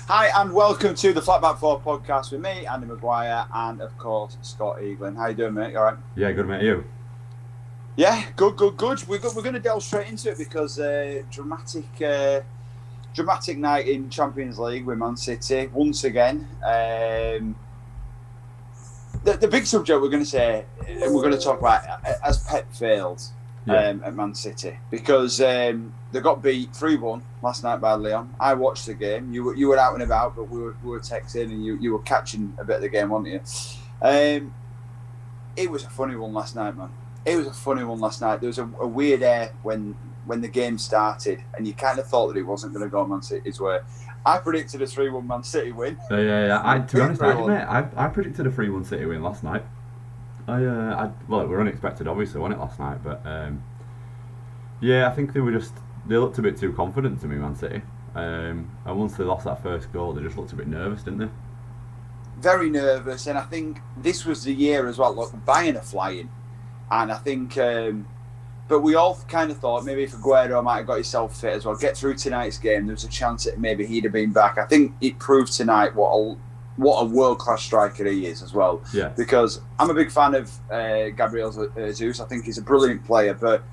Hi and welcome to the Flatback 4 podcast with me, Andy Maguire, and of course Scott Eaglin. How you doing, mate? You all right? Yeah, good, mate. You? Yeah, good. We're going to delve straight into it because dramatic night in Champions League with Man City once again. The big subject we're going to say, and we're going to talk about, as Pep failed at Man City because they got beat 3-1 last night by Lyon. I watched the game. You were out and about, but we were texting and you were catching a bit of the game, weren't you? It was a funny one last night, man. It was a funny one last night. There was a weird air when the game started, and you kind of thought that it wasn't going to go Man City's way. I predicted a 3-1 Man City win. Yeah. To be honest, I predicted a 3-1 City win last night. Well, it were unexpected, obviously, wasn't it, last night? But I think they looked a bit too confident to me, Man City. And once they lost that first goal, they just looked a bit nervous, didn't they? Very nervous, and I think this was the year as well. Look, Bayern are flying, and I think, but we all kind of thought maybe if Aguero might have got himself fit as well, get through tonight's game, there was a chance that maybe he'd have been back. I think it proved tonight what a world-class striker he is as well. Yeah. Because I'm a big fan of Gabriel Jesus. I think he's a brilliant player, but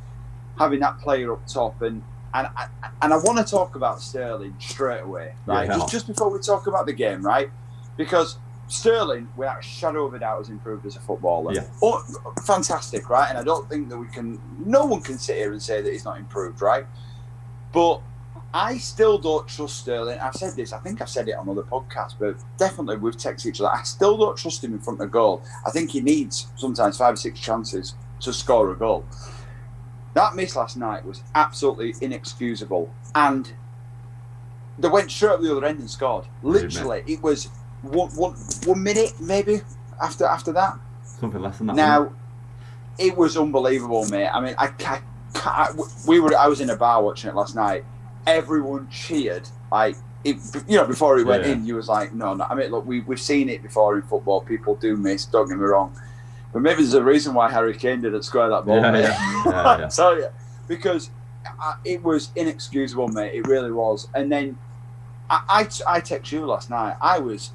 having that player up top and I want to talk about Sterling straight away, right? Yeah. Just before we talk about the game, right? Because Sterling, without a shadow of a doubt, has improved as a footballer. Yeah. Oh, fantastic, right? And I don't think that no one can sit here and say that he's not improved, right? But I still don't trust Sterling. I've said this, I think I've said it on other podcasts, but definitely we've texted each other. I still don't trust him in front of goal. I think he needs sometimes 5 or 6 chances to score a goal. That miss last night was absolutely inexcusable. And they went straight up the other end and scored. Literally, it was one minute maybe after that. Something less than that. Now, it was unbelievable, mate. I mean, I was in a bar watching it last night. Everyone cheered before it went in. You was like, no. I mean, look, we've seen it before in football. People do miss. Don't get me wrong, but maybe there's a reason why Harry Kane didn't square that ball. Yeah. So because it was inexcusable, mate. It really was. And then I text you last night. I was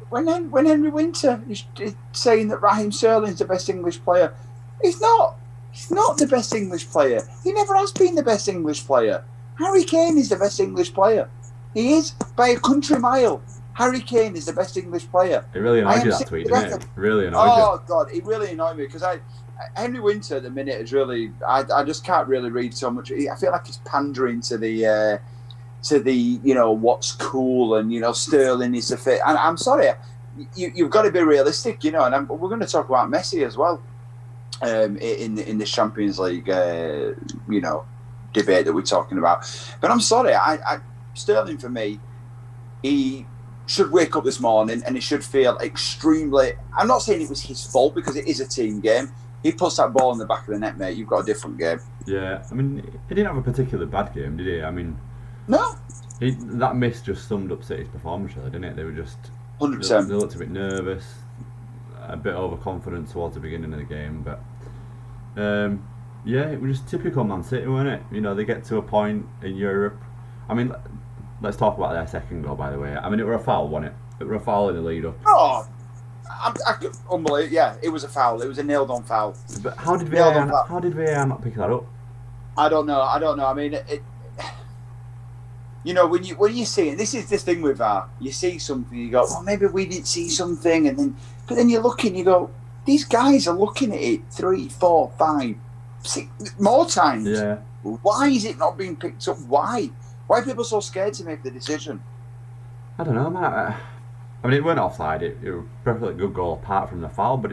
when Henry Winter is saying that Raheem Sterling's the best English player. He's not. He's not the best English player. He never has been the best English player. Harry Kane is the best English player. He is by a country mile. Harry Kane is the best English player. It really annoyed you, that tweet, didn't it? Really annoyed you. Oh God, it really annoyed me because Henry Winter at the minute is really. I just can't really read so much. I feel like he's pandering to the what's cool and Sterling is the fit. And I'm sorry, you've got to be realistic, And we're going to talk about Messi as well in the Champions League, debate that we're talking about. But I'm sorry, Sterling for me, he should wake up this morning and he should feel extremely. I'm not saying it was his fault because it is a team game. He puts that ball in the back of the net, mate. You've got a different game. Yeah, I mean, he didn't have a particularly bad game, did he? I mean, no. That miss just summed up City's performance, really, didn't it? They were just 100%. They looked a bit nervous, a bit overconfident towards the beginning of the game, but it was just typical Man City, wasn't it? They get to a point in Europe. I mean, let's talk about their second goal, by the way. I mean, it was a foul, wasn't it? It was a foul in the lead up. Oh, unbelievable! Yeah, it was a foul. It was a nailed-on foul. But how did VAR not pick that up? I don't know. I mean, when you see it, this is the thing with VAR. You see something, you go, well, maybe we didn't see something, but then you look and you go, these guys are looking at it 3, 4, 5, 6 more times. Yeah. Why is it not being picked up? Why? Why are people so scared to make the decision? I don't know, man. I mean, it weren't offside. It was a perfectly good goal apart from the foul, but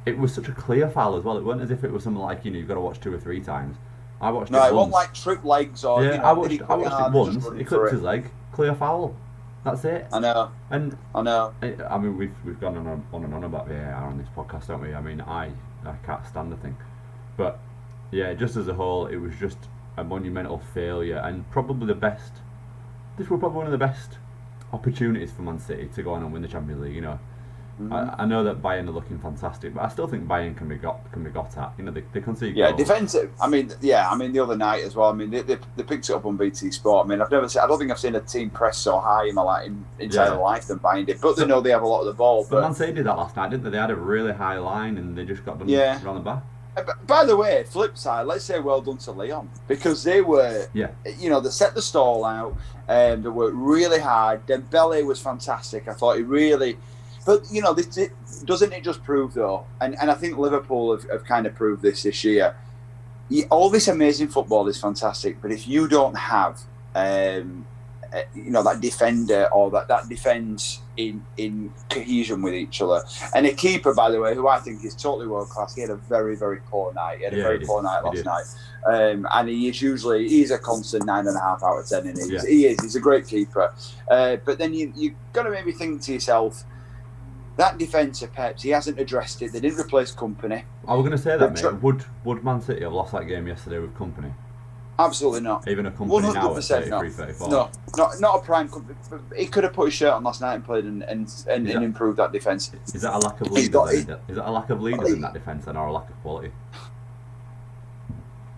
it was such a clear foul as well. It wasn't as if it was something like you've got to watch 2 or 3 times. I watched it once. No, it wasn't like tripped legs or. Yeah, I watched it once. He clipped his leg. Clear foul. That's it. I know. I know. I mean, we've gone on and on about VAR on this podcast, haven't we? I mean, I can't stand the thing, but yeah, just as a whole, it was just a monumental failure and probably the best. This was probably one of the best opportunities for Man City to go on and win the Champions League. I know that Bayern are looking fantastic, but I still think Bayern can be got at. They concede Yeah, goals. defensive. I mean, the other night as well. I mean, they picked it up on BT Sport. I mean, I don't think I've seen a team press so high in my entire life than Bayern did. But they know they have a lot of the ball. But Man City did that last night, didn't they? They had a really high line and they just got done around the back. By the way, flip side, let's say well done to Leon, because they were, they set the stall out and they worked really hard. Dembele was fantastic. I thought he really, but doesn't it just prove though? And I think Liverpool have kind of proved this year. All this amazing football is fantastic, but if you don't have, that defender or that defence in cohesion with each other, and a keeper, by the way, who I think is totally world class. He had a very, very poor night. He had a very poor night last night, and he's a constant 9.5 out of 10. And he's a great keeper. But then you got to maybe think to yourself, that defence of Pep's, he hasn't addressed it. They didn't replace Company. I was going to say that, mate. Would Man City have lost that game yesterday with Company? Absolutely not. Even a Company 100% now at 33-34? No, not a prime Company. He could have put his shirt on last night and played and improved that defence. Is that a lack of leaders? Is that a lack of leaders in that defence or a lack of quality?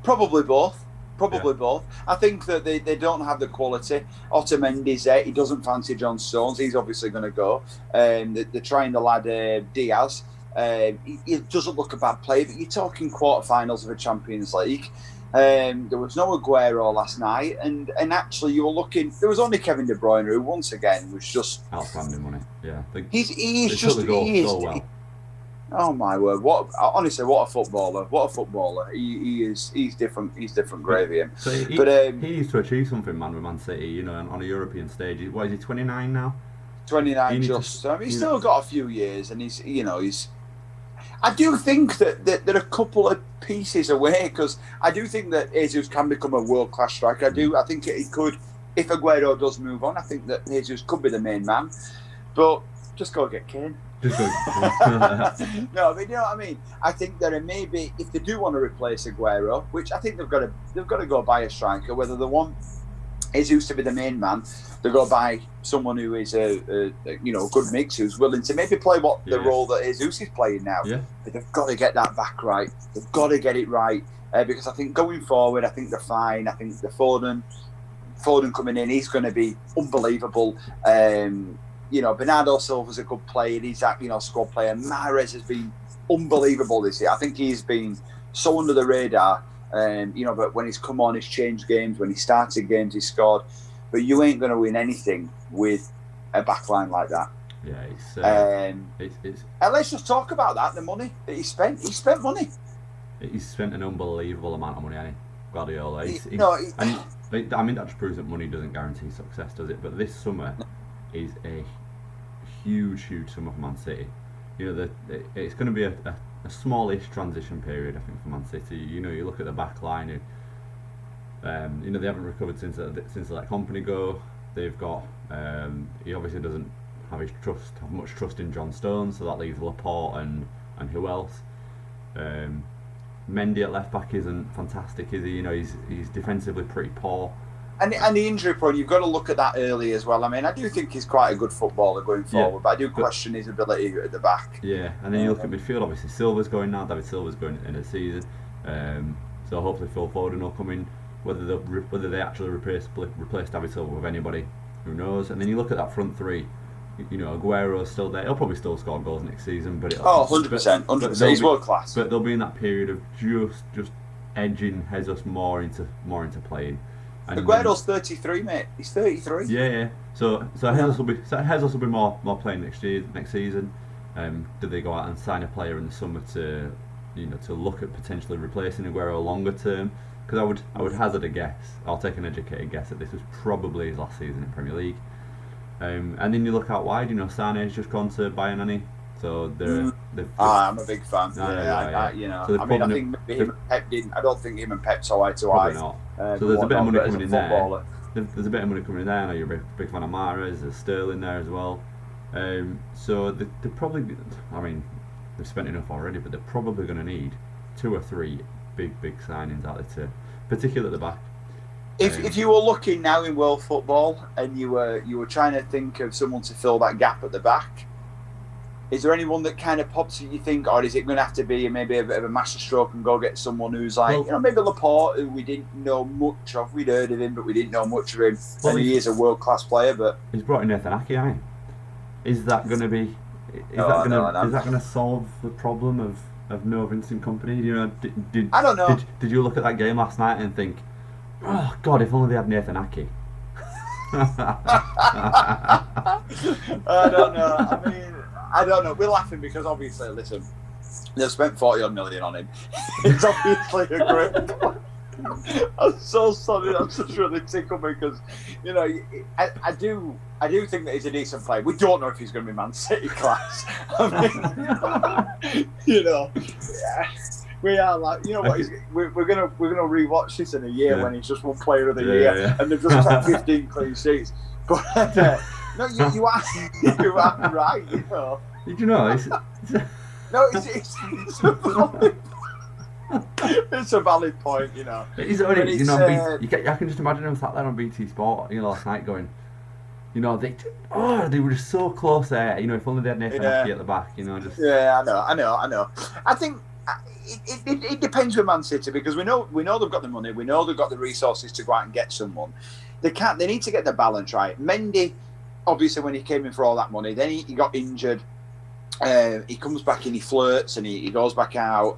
Probably both. Both. I think that they don't have the quality. Otamendi's there. He doesn't fancy John Stones. He's obviously going to go. They're trying the lad Diaz. He doesn't look a bad player, but you're talking quarterfinals of a Champions League. There was no Aguero last night, and actually you were looking. There was only Kevin De Bruyne, who once again was just outstanding money. Yeah, he's just so well. Oh my word! Honestly, what a footballer! What a footballer! He's different. He's different gravy. Him. So he needs to achieve something, man, with Man City. On a European stage. What is he? 29 now. 29 just. He's still got a few years, and he's. I do think that they're a couple of pieces away, because I do think that Jesus can become a world-class striker. I think he could, if Aguero does move on. I think that Jesus could be the main man, but just go get Kane. Just go. No, but you know what I mean. I think that maybe if they do want to replace Aguero, which I think they've got to go buy a striker. Whether they want Jesus to be the main man, they go buy someone who is a good mix, who's willing to maybe play the role that Jesus is playing now. Yeah. But they've got to get that back right. They've got to get it right, because I think going forward, I think they're fine. I think the Foden coming in, he's going to be unbelievable. Bernardo Silva's a good player. He's that squad player. Mahrez has been unbelievable this year. I think he's been so under the radar. But when he's come on, he's changed games. When he started games, he scored. But you ain't going to win anything with a backline like that. Yeah, it's and let's just talk about that. The money that he spent. He spent money. He's spent an unbelievable amount of money, hasn't he? Guardiola. That just proves that money doesn't guarantee success, does it? But this summer is a huge summer for Man City. It's going to be a smallish transition period, I think, for Man City. You look at the back line. They haven't recovered since they let Company go. They've got. He obviously doesn't have much trust in John Stones, so that leaves Laporte and who else? Mendy at left back isn't fantastic, is he? He's defensively pretty poor. And the injury prone, you've got to look at that early as well. I mean, I do think he's quite a good footballer going forward, but I do question his ability at the back. Yeah, and then you look at midfield. Obviously, Silva's going now. David Silva's going at the end of the season. So hopefully Phil Foden will come in. Whether they actually replace David Silva with anybody, who knows? And then you look at that front three. Aguero's still there. He'll probably still score goals next season, but 100%. He's world class. But they'll be in that period of just edging Jesus more into playing. And Aguero's 33, mate. He's 33. Yeah. So Jesus will be more playing next season. Do they go out and sign a player in the summer to look at potentially replacing Aguero longer term? Because I would hazard a guess. I'll take an educated guess that this was probably his last season in Premier League. And then you look out wide. Sané's just gone to Bayern, hasn't he? So I'm a big fan. So I think him and Pep didn't. I don't think him and Pep saw eye to eye. Not. So there's a bit of money coming in there. There's a bit of money coming in there. I know you're a big fan of Mahrez. There's Sterling there as well. So they're probably. I mean, they've spent enough already, but they're probably going to need 2 or 3 big signings out there, particularly at the back. If you were looking now in world football and you were trying to think of someone to fill that gap at the back, Is there anyone that kind of pops that you think, or is it going to have to be maybe a bit of a masterstroke and go get someone who's like, maybe Laporte, who we didn't know much of. We'd heard of him, but we didn't know much of him. And he is a world-class player, but he's brought in Nathan Ake, hasn't he? Is that going to be? Is that going to solve the problem of no Vincent Kompany? You know, I don't know. Did you look at that game last night and think, oh God, if only they had Nathan Ake? I don't know. I mean, I don't know. We're laughing because obviously, listen, they've spent 40-odd million on him. It's obviously a great. I'm so sorry. That's just really tickled me because, you know, I do think that he's a decent player. We don't know if he's going to be Man City class. I mean, you know, we are like, you know what? We're gonna rewatch this in a year when he's just won Player of the Year and they've just kept 15 clean sheets. But no, you are right. You know. Did you know? No, it's a valid point, you know. It is only, you know, I can just imagine him sat there on BT Sport, you know, last night going, you know, they were just so close there. You know, if only they had Nathan Ake at the back, you know, just. Yeah, I know. I think it depends with Man City because we know they've got the money, we know they've got the resources to go out and get someone. They need to get the balance right. Mendy, obviously, when he came in for all that money, then he got injured. He comes back and he flirts and he goes back out.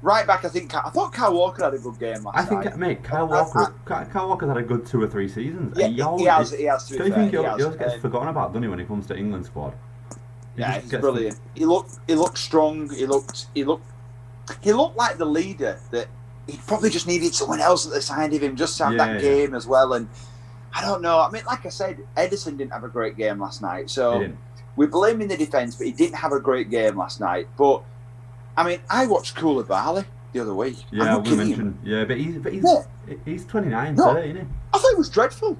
Right back, I thought Kyle Walker had a good game last night. Mate, Kyle Walker's had a good 2 or 3 seasons. Yeah, he has. To be fair, he always gets forgotten about, doesn't he, when he comes to England squad? He's brilliant. He looked strong. He looked like the leader that he probably just needed someone else at the side of him just to have that game as well. And I don't know. I mean, like I said, Ederson didn't have a great game last night, so. We're blaming the defence, but he didn't have a great game last night. But I mean, I watched Koulibaly the other week. Yeah, we mentioned. Yeah, but he's 29, no, 30, isn't he? I thought it was dreadful.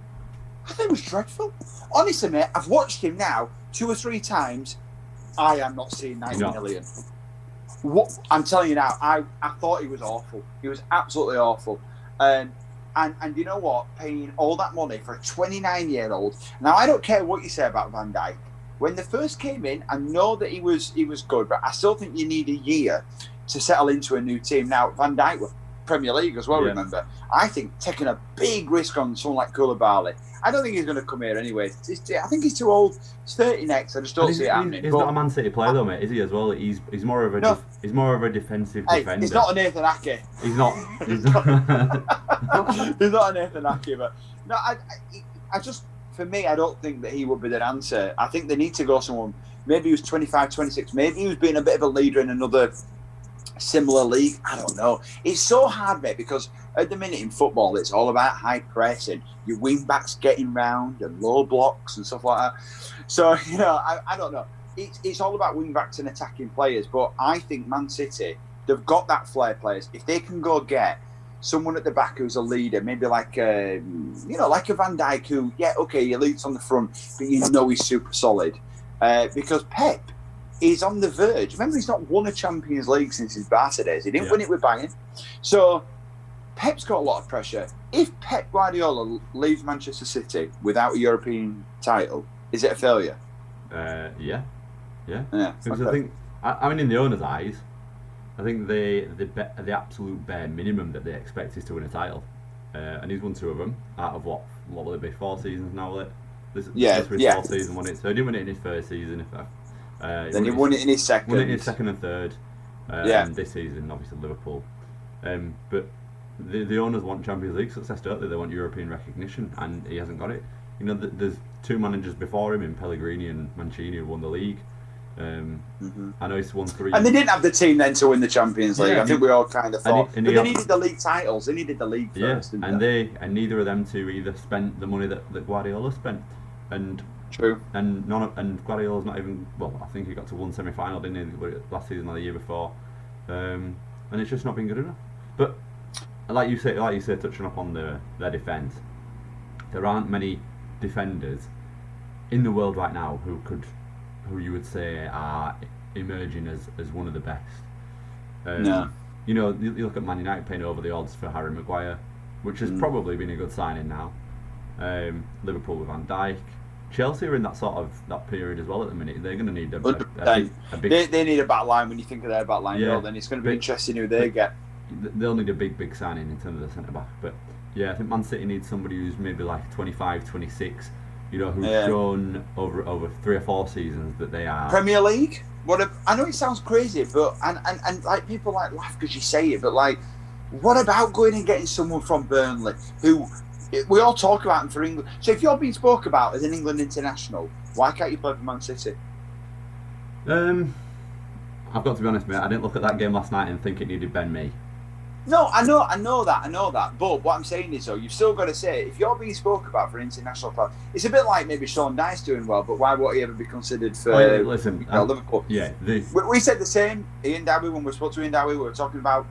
Honestly, mate, I've watched him now 2 or 3 times. I am not seeing 90 million. What I'm telling you now, I thought he was awful. He was absolutely awful. And you know what? Paying all that money for a 29-year-old. Now I don't care what you say about Van Dijk. When they first came in, I know that he was good, but I still think you need a year to settle into a new team. Now, Van Dijk was Premier League as well, remember? I think taking a big risk on someone like Koulibaly, I don't think he's going to come here anyway. I think he's too old. He's 30 next. I just don't see it happening. He's not a Man City player though, mate, is he as well? He's more of a he's more of a defensive defender. He's not a Nathan Ake. He's not. He's not a Nathan Ake, but no, I just. For me, I don't think that he would be their answer. I think they need to go someone, maybe he was 25, 26, maybe he was being a bit of a leader in another similar league. I don't know. It's so hard, mate, because at the minute in football, it's all about high press and your wing backs getting round and low blocks and stuff like that. So, you know, I don't know. It's all about wing backs and attacking players, but I think Man City, they've got that flair players. If they can go get someone at the back who's a leader, maybe like like a Van Dijk who, he leads on the front, but you know he's super solid. Because Pep is on the verge. Remember, he's not won a Champions League since his Barca days. He didn't win it with Bayern. So Pep's got a lot of pressure. If Pep Guardiola leaves Manchester City without a European title, is it a failure? Yeah. Because okay. I think, I mean, in the owner's eyes, I think the absolute bare minimum that they expect is to win a title, and he's won 2 of them out of what will it be, 4 seasons now? This was his 4th season, won it. So he didn't win it in his first season. Then he won it in his second. Won it in his second and third. And this season, obviously Liverpool. But the owners want Champions League success, don't they? They want European recognition, and he hasn't got it. You know, there's 2 managers before him in Pellegrini and Mancini who won the league. I know he's won 3. And they didn't have the team then to win the Champions League. I think we all kind of thought. But they needed the league titles. They needed the league first. And neither of them two either spent the money that Guardiola spent. And true. And Guardiola's not even. Well, I think he got to 1 semi-final, didn't he, last season or the year before. And it's just not been good enough. But like you say, touching up on their defence, there aren't many defenders in the world right now who you would say are emerging as one of the best. No. You know, you look at Man United paying over the odds for Harry Maguire, which has probably been a good signing now. Liverpool with Van Dijk. Chelsea are in that sort of that period as well at the minute. They're going to need a 100%. big. They need a back line when you think of their back line. Yeah, then it's going to be interesting who they get. They'll need a big signing in terms of the centre back. But yeah, I think Man City needs somebody who's maybe like 25, 26. You know, who's shown over 3 or 4 seasons that they are Premier League. I know it sounds crazy, but and like people like laugh because you say it, but like, what about going and getting someone from Burnley who we all talk about him for England? So if you're being spoke about as an England international, why can't you play for Man City? I've got to be honest, mate. I didn't look at that game last night and think it needed Ben Mee. No, I know that. But what I'm saying is, though, you've still got to say, if you're being spoke about for international club, it's a bit like maybe Sean Dyche doing well, but why won't he ever be considered for Liverpool? Yeah, we said the same. Ian Dowie, when we spoke to Ian Dowie, we were talking about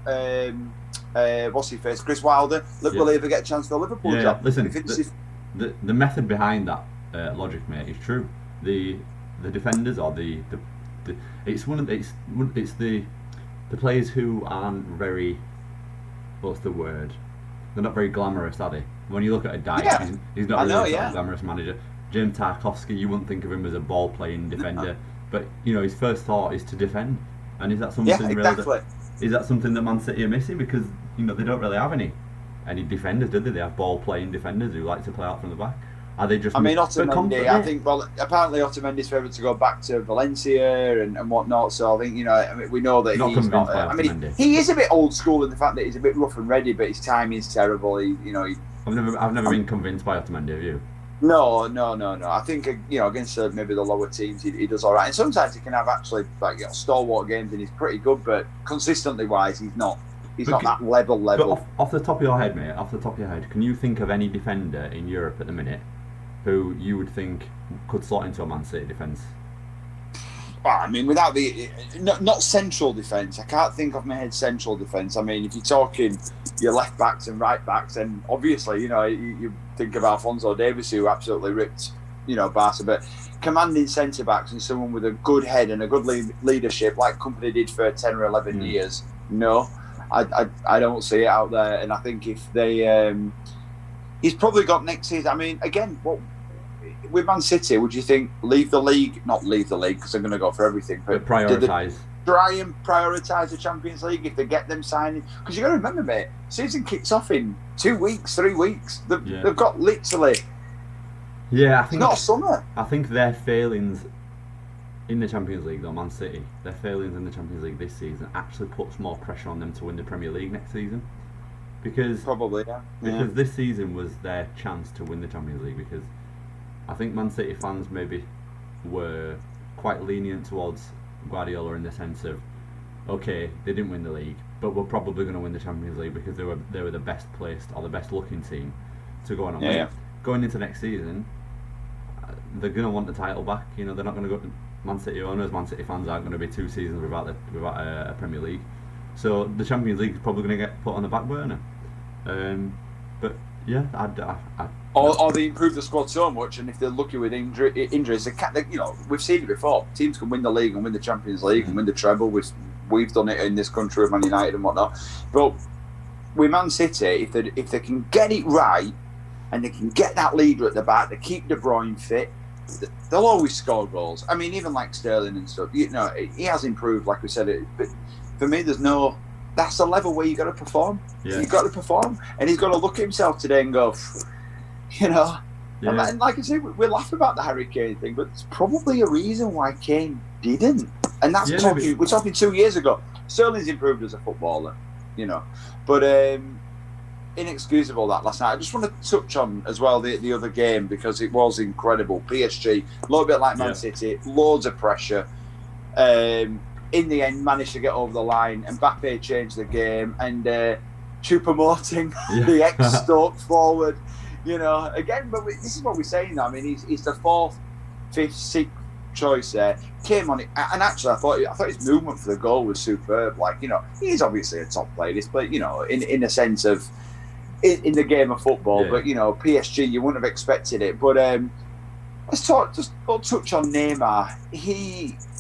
what's his face, Chris Wilder. Will he ever get a chance for the Liverpool job? Listen, the method behind that logic, mate, is true. The defenders or it's the players who aren't very. What's the word? They're not very glamorous, are they? When you look at a Dyche, he's not really a glamorous manager. James Tarkowski, you wouldn't think of him as a ball-playing defender, but you know his first thought is to defend. And is that something is that something that Man City are missing? Because you know they don't really have any defenders, do they? They have ball-playing defenders who like to play out from the back. Are they just? I mean, Otamendi. I think. Well, apparently Otamendi's favourite to go back to Valencia and whatnot. So I think we know that he's not. I mean, he is a bit old school in the fact that he's a bit rough and ready, but his timing's terrible. I've never been convinced by Otamendi. Have you? No. I think against maybe the lower teams he does all right, and sometimes he can have actually stalwart games and he's pretty good, but consistently wise he's not. He's not that level. But off the top of your head, mate. Off the top of your head, can you think of any defender in Europe at the minute who you would think could slot into a Man City defence? I mean, without not central defence, I can't think off my head central defence. I mean, if you're talking your left backs and right backs, then obviously you think of Alphonso Davies, who absolutely ripped Barca, but commanding centre backs and someone with a good head and a good leadership like Company did for 10 or 11 years. No, I don't see it out there, and I think if they he's probably got next season. I mean, again, with Man City, would you think leave the league? Not leave the league because they're going to go for everything, but prioritise. Try and prioritise the Champions League if they get them signing. Because you got to remember, mate, season kicks off in 2 weeks, 3 weeks. They've got literally. Yeah, I think it's not summer. I think their failings in the Champions League, though, Man City, their failings in the Champions League this season actually puts more pressure on them to win the Premier League next season. Because this season was their chance to win the Champions League, because I think Man City fans maybe were quite lenient towards Guardiola in the sense of, okay, they didn't win the league, but we're probably going to win the Champions League because they were the best placed or the best looking team to go on and win. Yeah. Going into next season, they're going to want the title back. They're not going to go. Man City owners, Man City fans aren't going to be 2 seasons without a Premier League. So the Champions League is probably going to get put on the back burner. But yeah, or they improve the squad so much, and if they're lucky with injuries, we've seen it before. Teams can win the league and win the Champions League and win the treble. We've done it in this country with Man United and whatnot. But with Man City, if they can get it right and they can get that leader at the back, they keep De Bruyne fit, they'll always score goals. I mean, even like Sterling and stuff. He has improved, like we said. But for me, that's the level where you got to perform. Yeah. You've got to perform, and he's got to look at himself today and go, Yeah. And like I said, we laugh about the Harry Kane thing, but there's probably a reason why Kane didn't. And that's we're talking 2 years ago. Sterling's improved as a footballer, but inexcusable that last night. I just want to touch on as well the other game because it was incredible. PSG, a little bit like Man City, loads of pressure. In the end, managed to get over the line. Mbappe changed the game, and Choupo-Moting, the ex-Stoke forward, again. But this is what we're saying now. I mean, he's the 4th, 5th, 6th choice there. Came on it, and actually, I thought his movement for the goal was superb. Like, he's obviously a top player. This, but in a sense of in the game of football. Yeah. But PSG, you wouldn't have expected it. But let's touch on Neymar.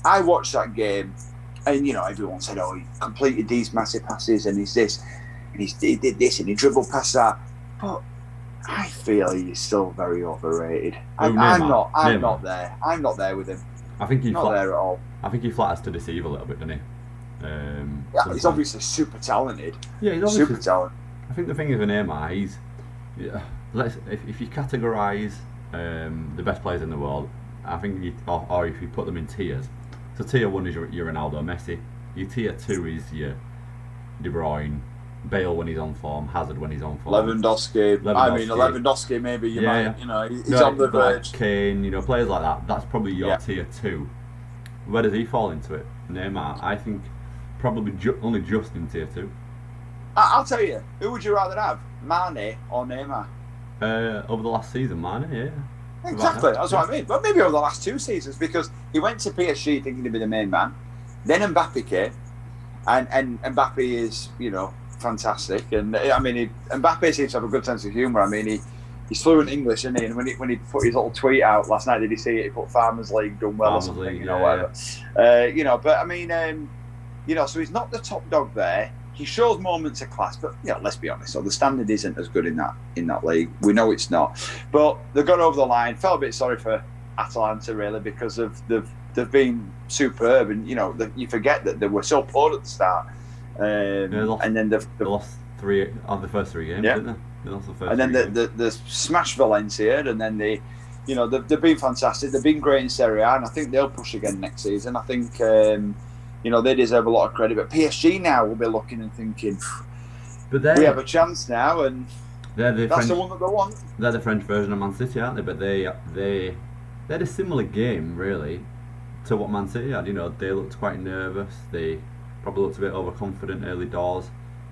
I watched that game. And everyone said, "Oh, he completed these massive passes, and he's this, and he did this, and he dribbled past that." But I feel he's still very overrated. Who, I'm Neymar? not. I'm Neymar. not there. I'm not there with him. I think he Not there at all. I think he flatters to deceive a little bit, doesn't he? Yeah, Sometimes. he's obviously super talented. Yeah, he's obviously super talented. I think the thing is with Neymar, he's if you categorise the best players in the world, I think or if you put them in tiers. So tier 1 is your Ronaldo, Messi. Your tier 2 is your De Bruyne, Bale when he's on form, Hazard when he's on form. Lewandowski. I mean, Lewandowski maybe you might, he's on the verge. Like Kane, players like that. That's probably your tier 2. Where does he fall into it? Neymar, I think probably only just in tier 2. I'll tell you, who would you rather have, Mane or Neymar? Over the last season, Mane, yeah. Exactly, that's what I mean. But maybe over the last 2 seasons, because he went to PSG thinking he'd be the main man. Then Mbappe came, and Mbappe is, fantastic. And I mean, Mbappe seems to have a good sense of humour. I mean, he's fluent English, isn't he? And when he put his little tweet out last night, did he see it? He put Farmers League done well or something, League, whatever. But I mean, so he's not the top dog there. He shows moments of class, but let's be honest. So the standard isn't as good in that league. We know it's not, but they got over the line. Felt a bit sorry for Atalanta really because they've been superb, and you forget that they were so poor at the start, and then they've lost 3 of the first 3 games, didn't they? They lost the first. And then they smashed Valencia, and then they've been fantastic. They've been great in Serie A, and I think they'll push again next season. I think. They deserve a lot of credit, but PSG now will be looking and thinking, we have a chance now, and that's the one that they want. They're the French version of Man City, aren't they? But they had a similar game, really, to what Man City had. They looked quite nervous. They probably looked a bit overconfident early doors,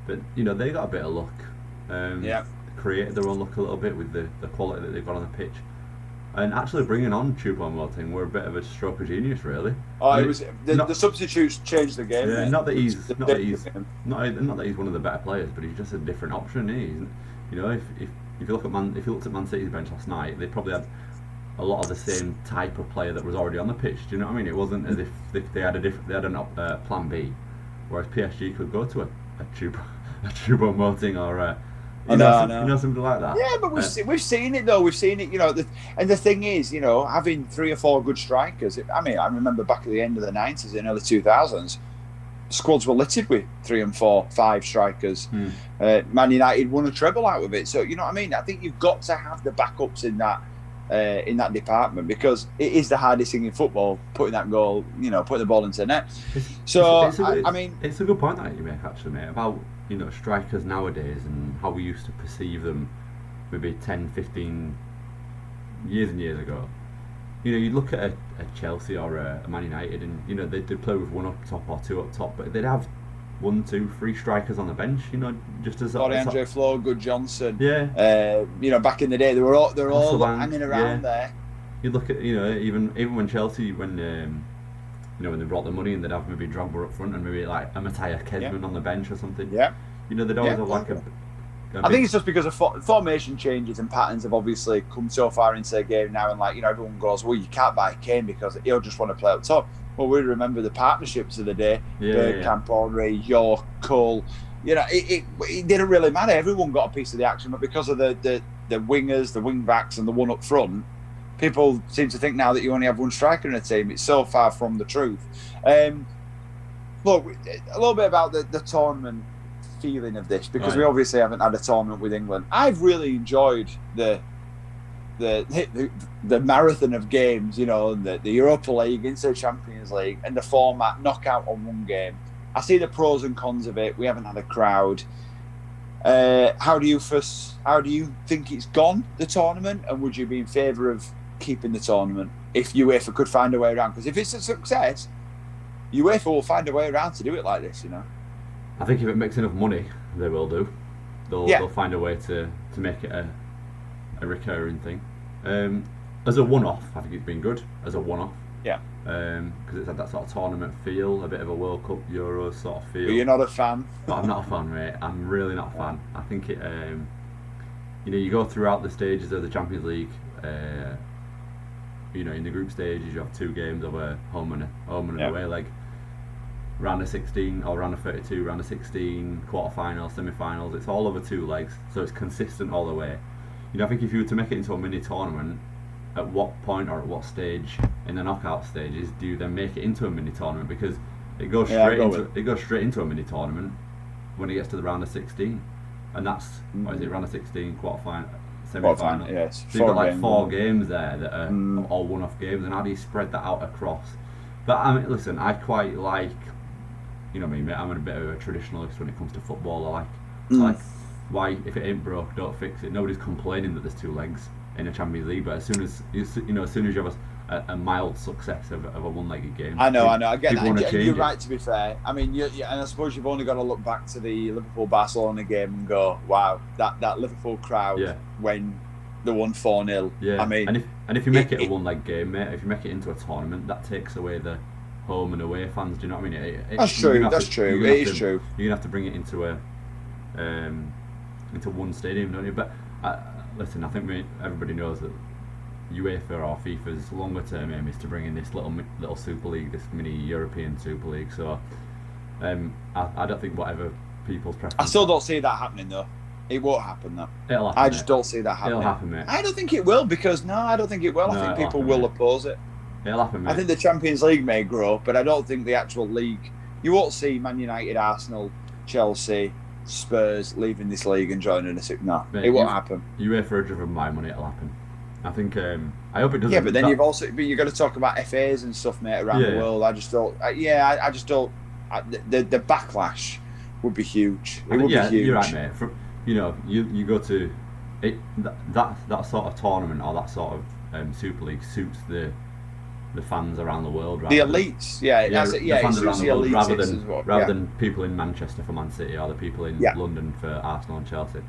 but they got a bit of luck. Created their own luck a little bit with the quality that they've got on the pitch. And actually bringing on Choupo-Moting were a bit of a stroke of genius, really. Oh, it was the substitutes changed the game. Yeah, not that he's one of the better players, but he's just a different option. If you looked at Man City's bench last night, they probably had a lot of the same type of player that was already on the pitch. Do you know what I mean? It wasn't as if they had a plan B, whereas PSG could go to a Choupo-Moting or something like that. Yeah, but we've seen it though. We've seen it, and the thing is, having 3 or 4 good strikers. I mean, I remember back at the end of the 90s and early 2000s, squads were littered with 3 and 4, 5 strikers. Man United won a treble out of it. So you know what I mean. I think you've got to have the backups in that department, because it is the hardest thing in football, putting that goal, putting the ball into the net. I mean, it's a good point that you make, actually, mate, about strikers nowadays and how we used to perceive them maybe 10, 15 years and years ago. You'd look at a Chelsea or a Man United, and they'd play with 1 up top or 2 up top, but they'd have 1, 2, 3 strikers on the bench. Just as Andre Flo, Good Johnson. Yeah. Back in the day, they're all hanging around there. You look at even when Chelsea when they brought the money in, they'd have maybe Drogba up front and maybe like a Matthias Kedman on the bench or something. Yeah. They'd always have like I think it's just because of formation changes and patterns have obviously come so far into the game now, and everyone goes, well, you can't buy Kane because he'll just want to play up top. Well, we remember the partnerships of the day: Bergkamp, Henry, York, Cole. It didn't really matter. Everyone got a piece of the action, but because of the wingers, the wing backs, and the one up front, people seem to think now that you only have 1 striker in a team. It's so far from the truth. Look, a little bit about the tournament feeling of this, because we obviously haven't had a tournament with England. I've really enjoyed the marathon of games, the Europa League into the Champions League, and the format knockout on 1 game. I see the pros and cons of it. We haven't had a crowd. How do you think it's gone, the tournament, and would you be in favour of keeping the tournament if UEFA could find a way around? Because if it's a success, UEFA will find a way around to do it like this, I think if it makes enough money, they will do. They'll find a way to make it a recurring thing. As a one-off, I think it's been good as a one-off. Yeah. Because it's had that sort of tournament feel, a bit of a World Cup, Euros sort of feel. But you're not a fan? But I'm not a fan, mate. I'm really not a fan. I think it. You go throughout the stages of the Champions League. In the group stages, you have 2 games of a home and an away leg. Round of 16 or round of 32, round of 16, quarter-finals, semi-finals. It's all over 2 legs, so it's consistent all the way. I think if you were to make it into a mini tournament, at what point or at what stage in the knockout stages do you then make it into a mini tournament? Because it goes straight into a mini tournament when it gets to the round of 16, and that's what is it, round of 16, quarterfinal, semi-final. Yes, so you've got like 4 games there that are all one-off games, and how do you spread that out across? But I mean, listen, I quite like, you know me, mate, I'm a bit of a traditionalist when it comes to football. I like why, if it ain't broke, don't fix it. Nobody's complaining that there's 2 legs in a Champions League, but as soon as you have a mild success of a one-legged game, I know. I get that. And you're right. To be fair, I mean, and I suppose you've only got to look back to the Liverpool-Barcelona game and go, "Wow, that Liverpool crowd when they won 4-0." Yeah, I mean, and if you make it a one-leg game, mate, if you make it into a tournament, that takes away the home and away fans. Do you know what I mean? That's true. That's true. It is true. You're gonna have to bring it into one stadium, don't you? But listen, I think everybody knows that UEFA or FIFA's longer term aim is to bring in this little Super League, this mini European Super League. So I don't think whatever people's preference. I still don't see that happening though. It won't happen though. It'll happen. I just don't see that happening. It'll happen, mate. I don't think it will I don't think it will. I think people will oppose it. It'll happen, mate. I think the Champions League may grow, but I don't think the actual league. You won't see Man United, Arsenal, Chelsea, Spurs leaving this league and joining us. No, mate, it won't happen. UEFA are driven by money. It'll happen. I think. I hope it doesn't. Yeah, but then you've got to talk about FAs and stuff, mate, around the world. I just don't. I just don't. The backlash would be huge. It would be huge. You're right, mate. You go to it. That sort of tournament or that sort of Super League suits the fans around the world. The elites, the fans around the world, rather than than people in Manchester for Man City or the people in London for Arsenal and Chelsea.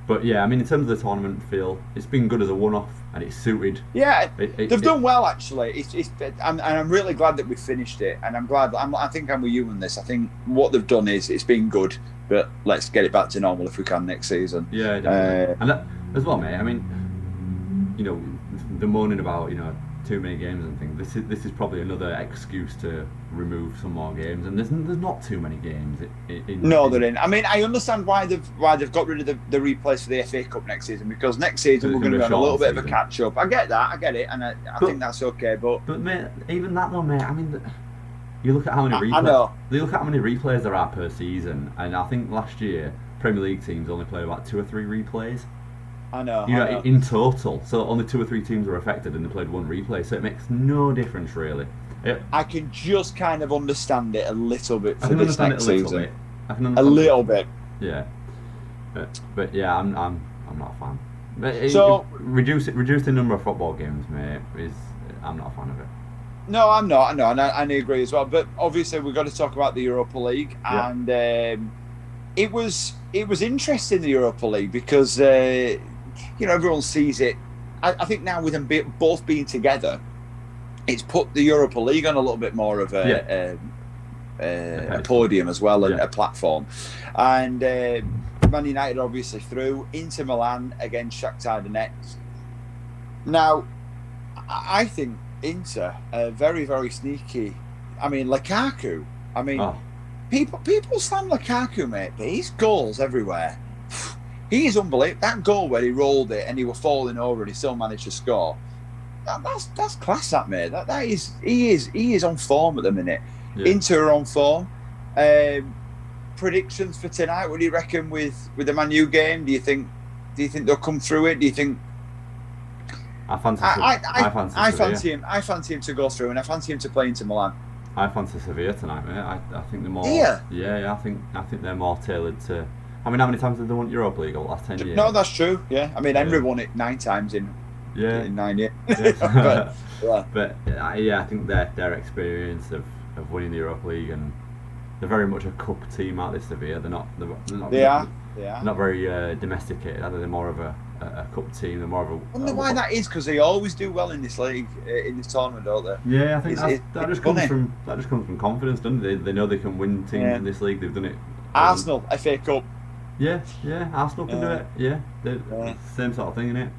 But I mean, in terms of the tournament feel, it's been good as a one-off, and it's suited. Yeah, they've done well actually. I'm really glad that we finished it, and I'm glad. I think I'm with you on this. I think what they've done is it's been good, but let's get it back to normal if we can next season. Yeah, definitely. And that, as well, mate. I mean, the moaning about too many games and things. This is probably another excuse to remove some more games, and there's not too many games. There ain't. I mean, I understand why they've got rid of the replays for the FA Cup next season, because next season we're going to be on a little bit of a catch up. I get that, I get it, and I think that's okay. But mate, even that though, mate. I mean, you look at how many replays. You look at how many replays there are per season, and I think last year Premier League teams only played about 2 or 3 replays. I know. In total, so only 2 or 3 teams were affected, and they played 1 replay. So it makes no difference really. I can just kind of understand it a little bit for this next season. I can understand a little bit. Yeah, but yeah, I'm not a fan. But reduce the number of football games, mate. I'm not a fan of it. No, I'm not. I know, and I agree as well. But obviously, we've got to talk about the Europa League, and it was interesting, the Europa League, because everyone sees it. I think now with them both being together, it's put the Europa League on a little bit more of a podium as well, and a platform. And Man United obviously through, Inter Milan against Shakhtar Donetsk. Now, I think Inter are very, very sneaky. I mean, Lukaku. I mean, people slam Lukaku, mate, but his goals everywhere. He is unbelievable. That goal where he rolled it and he was falling over and he still managed to score. That's class, that mate. He is on form at the minute. Yeah. Inter are on form. Predictions for tonight? What do you reckon with the Man U game? Do you think they'll come through it? Do you think? I fancy him. I fancy him to go through, and I fancy him to play Inter Milan. I fancy Sevilla tonight, mate. I think they're more. Yeah. I think they're more tailored to. I mean, how many times have they won Europa League over the last 10 years? No, that's true. Yeah, I mean, Henry won it 9 times in 9 years. but I think their experience of winning the Europa League, and they're very much a cup team out this Sevilla. They're not not very domesticated. They're more of a cup team. They're more of a. I wonder why that is, because they always do well in this league, in this tournament, don't they? Yeah, I think that just comes from confidence, doesn't it? They know they can win teams in this league. They've done it. Arsenal, FA Cup. Yeah, Arsenal can do it. Yeah, same sort of thing, innit?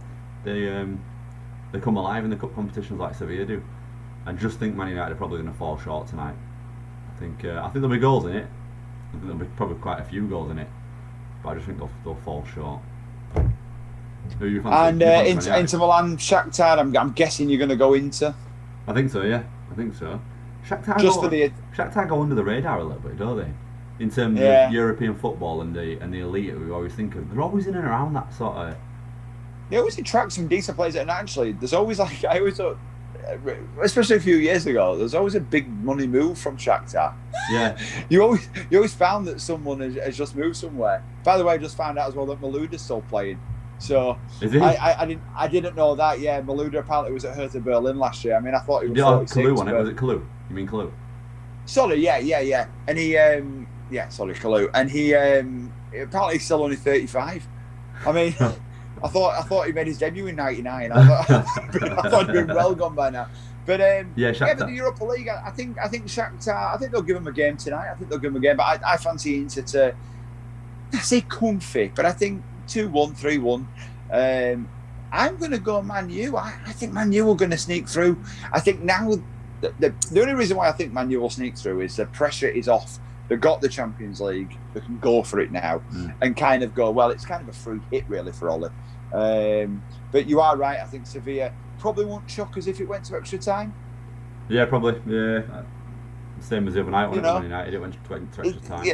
They come alive in the cup competitions like Sevilla do. I just think Man United are probably going to fall short tonight. I think there'll be goals in it. I think there'll be probably quite a few goals in it, but I just think they'll fall short. Who you fancy? And You fancy Man Inter United? Milan, Shakhtar. I'm guessing you're going to go Inter I think so. Yeah, I think so. Shakhtar just for go, the Shakhtar go under the radar a little bit, don't they? In terms of yeah. European football and the elite we always think of, they're always in and around that sort of. They always attract some decent players, and actually, there's always like I always thought, especially a few years ago, there's always a big money move from Shakhtar. Yeah. you always found that someone has just moved somewhere. By the way, I just found out as well that Malouda's still playing. So Is he? I didn't know that. Yeah, Malouda apparently was at Hertha Berlin last year. I mean, I thought he was Yeah, 46. Kalu on it. Was it Kalu? You mean Kalu? Sorry, yeah. And he, sorry, Kalu. And he apparently he's still only 35. I mean, I thought he made his debut in '99. I thought he'd been well gone by now. But but the Europa League, I think Shakhtar, I think they'll give him a game tonight. I think they'll give him a game, but I fancy Inter to, I say comfy, but I think 2-1, 3-1. I'm going to go Man U. I think Man U are going to sneak through. I think now the only reason why I think Man U will sneak through is the pressure is off. They've got the Champions League. They can go for it now and kind of go, well, it's kind of a free hit really for Ollie. But you are right. I think Sevilla probably won't shock us if it went to extra time. Yeah, probably. Yeah. Same as the other night when it was Man United, it went to extra time.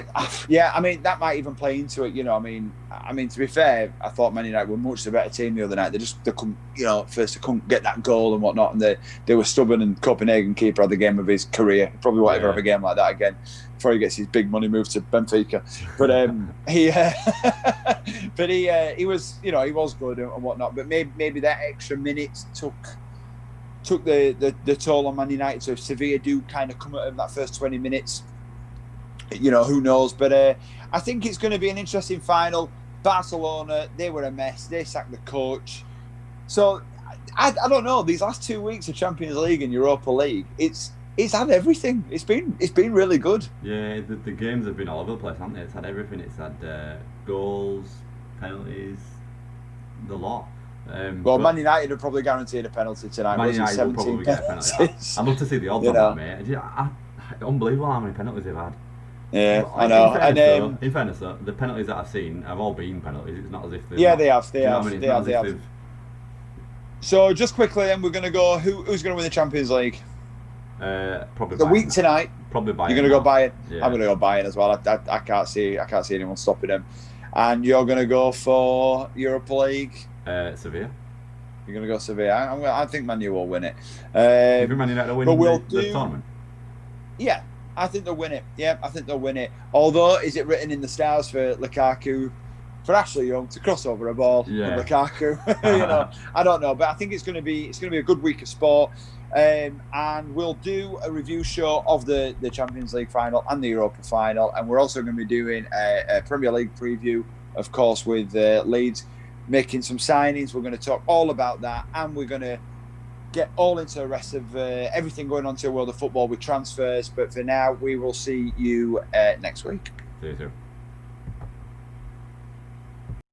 Yeah, I mean that might even play into it. I mean to be fair, I thought Man United were much the better team the other night. They couldn't, first they couldn't get that goal and whatnot, and they were stubborn. And Copenhagen keeper had the game of his career. Probably won't ever have a game like that again before he gets his big money move to Benfica. But he was he was good and whatnot. But maybe that extra minutes took the toll on Man United. So if Sevilla do kind of come at them that first 20 minutes, who knows? But I think it's going to be an interesting final. Barcelona, they were a mess. They sacked the coach. So I don't know. These last 2 weeks of Champions League and Europa League, it's had everything. It's been really good. Yeah, the games have been all over the place, haven't they? It's had everything. It's had goals, penalties, the lot. Man United are probably guaranteed a penalty tonight. Man United will probably get a penalty. I'd love to see the odds on that, mate. Unbelievable how many penalties they've had. Yeah, I know. In fairness, though, the penalties that I've seen have all been penalties. It's not as if they've. Yeah, not, they have. They have. So just quickly, then we're going to go. Who's going to win the Champions League? Probably the Bayern. week tonight. Probably Bayern. You're going to go Bayern. Yeah. I'm going to go Bayern as well. I can't see anyone stopping them. And you're going to go for Europa League. Sevilla. You're going to go Sevilla. I think Man U will win it. You think Man United will win the tournament? Yeah, I think they'll win it. Yeah, I think they'll win it. Although, is it written in the stars for Lukaku, for Ashley Young to cross over a ball with Lukaku? I don't know, but I think it's going to be a good week of sport. And we'll do a review show of the Champions League final and the Europa final, and we're also going to be doing a Premier League preview, of course, with Leeds making some signings. We're going to talk all about that, and we're going to get all into the rest of everything going on to the world of football with transfers. But for now, we will see you next week. See you soon.